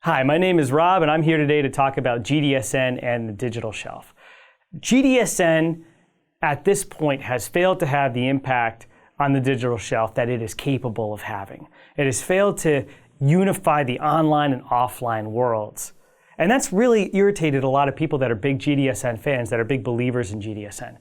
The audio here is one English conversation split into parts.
Hi, my name is Rob, and I'm here today to talk about GDSN and the digital shelf. GDSN, at this point, has failed to have the impact on the digital shelf that it is capable of having. It has failed to unify the online and offline worlds. And that's really irritated a lot of people that are big GDSN fans, that are big believers in GDSN.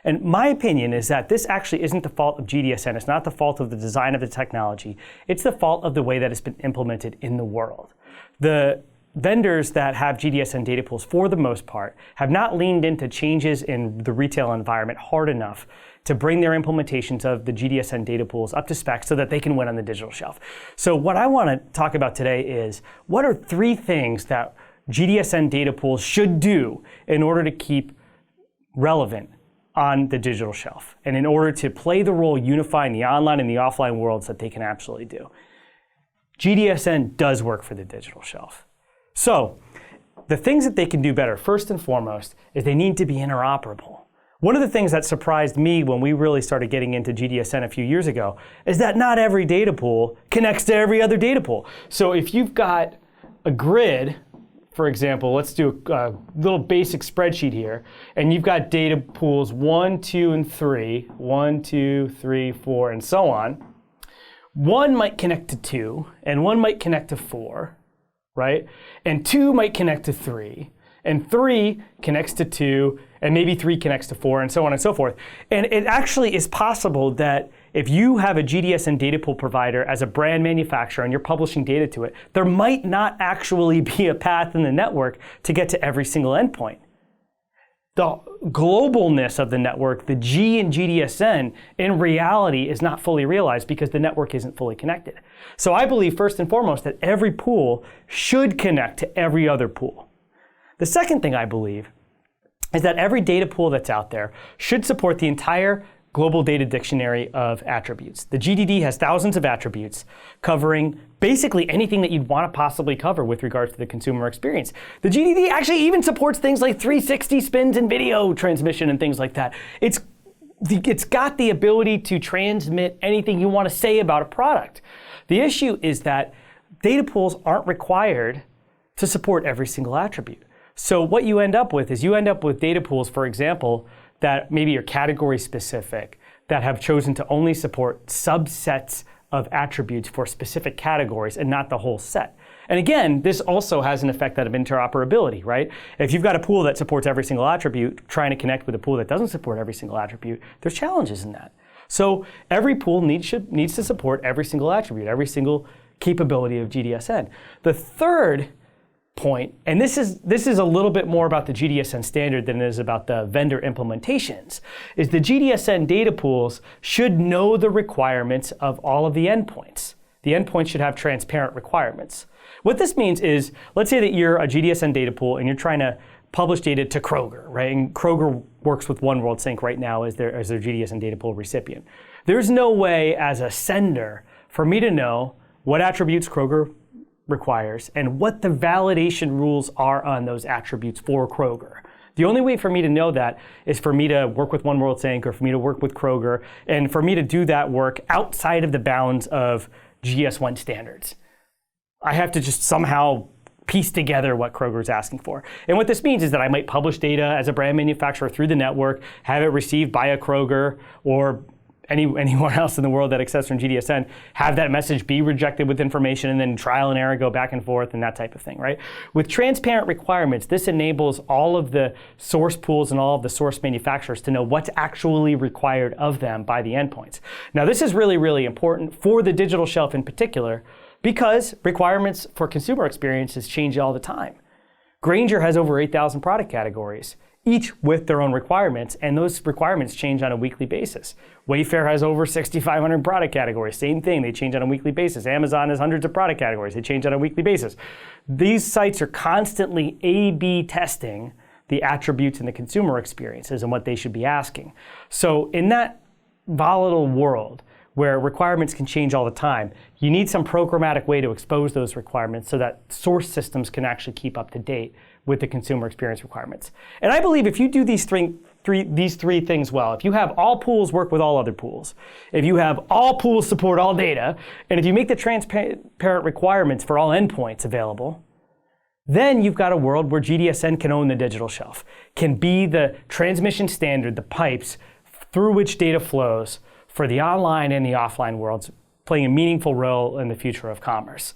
And my opinion is that this actually isn't the fault of GDSN. It's not the fault of the design of the technology. It's the fault of the way that it's been implemented in the world. The vendors that have GDSN data pools, for the most part, have not leaned into changes in the retail environment hard enough to bring their implementations of the GDSN data pools up to spec so that they can win on the digital shelf. So what I want to talk about today is, what are 3 things that GDSN data pools should do in order to keep relevant on the digital shelf, and in order to play the role unifying the online and the offline worlds that they can absolutely do. GDSN does work for the digital shelf. So the things that they can do better, first and foremost, is they need to be interoperable. One of the things that surprised me when we really started getting into GDSN a few years ago is that not every data pool connects to every other data pool. So if you've got a grid, for example, let's do a little basic spreadsheet here, and you've got data pools 1, 2, and 3, 1, 2, 3, 4, and so on. One might connect to 2, and one might connect to 4, right? And 2 might connect to 3, and 3 connects to 2, and maybe 3 connects to 4, and so on and so forth. And it actually is possible that if you have a GDSN data pool provider as a brand manufacturer and you're publishing data to it, there might not actually be a path in the network to get to every single endpoint. The globalness of the network, the G in GDSN, in reality is not fully realized because the network isn't fully connected. So I believe, first and foremost, that every pool should connect to every other pool. The second thing I believe is that every data pool that's out there should support the entire global data dictionary of attributes. The GDD has thousands of attributes covering basically anything that you'd want to possibly cover with regards to the consumer experience. The GDD actually even supports things like 360 spins and video transmission and things like that. It's got the ability to transmit anything you want to say about a product. The issue is that data pools aren't required to support every single attribute. So what you end up with is data pools, for example, that maybe are category specific, that have chosen to only support subsets of attributes for specific categories and not the whole set. And again, this also has an effect of interoperability, right? If you've got a pool that supports every single attribute, trying to connect with a pool that doesn't support every single attribute, there's challenges in that. So every pool needs to support every single attribute, every single capability of GDSN. The third point, and this is a little bit more about the GDSN standard than it is about the vendor implementations, is the GDSN data pools should know the requirements of all of the endpoints. The endpoints should have transparent requirements. What this means is, let's say that you're a GDSN data pool and you're trying to publish data to Kroger, right? And Kroger works with One World Sync right now as their GDSN data pool recipient. There's no way as a sender for me to know what attributes Kroger requires and what the validation rules are on those attributes for Kroger. The only way for me to know that is for me to work with One World Sync or for me to work with Kroger and for me to do that work outside of the bounds of GS1 standards. I have to just somehow piece together what Kroger's asking for. And what this means is that I might publish data as a brand manufacturer through the network, have it received by a Kroger or anyone else in the world that accepts from GDSN, have that message be rejected with information and then trial and error go back and forth and that type of thing, right? With transparent requirements, this enables all of the source pools and all of the source manufacturers to know what's actually required of them by the endpoints. Now, this is really, really important for the digital shelf in particular because requirements for consumer experiences change all the time. Grainger has over 8,000 product categories, each with their own requirements, and those requirements change on a weekly basis. Wayfair has over 6,500 product categories. Same thing, they change on a weekly basis. Amazon has hundreds of product categories. They change on a weekly basis. These sites are constantly A/B testing the attributes in the consumer experiences and what they should be asking. So in that volatile world, where requirements can change all the time, you need some programmatic way to expose those requirements so that source systems can actually keep up to date with the consumer experience requirements. And I believe if you do these three things well, if you have all pools work with all other pools, if you have all pools support all data, and if you make the transparent requirements for all endpoints available, Then you've got a world where GDSN can own the digital shelf, can be the transmission standard, the pipes through which data flows for the online and the offline worlds, playing a meaningful role in the future of commerce.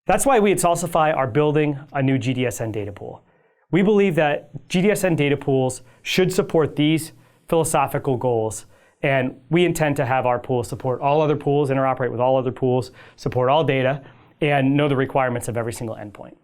That's why we at Salsify are building a new GDSN data pool. We believe that GDSN data pools should support these philosophical goals, and we intend to have our pool support all other pools, interoperate with all other pools, support all data, and know the requirements of every single endpoint.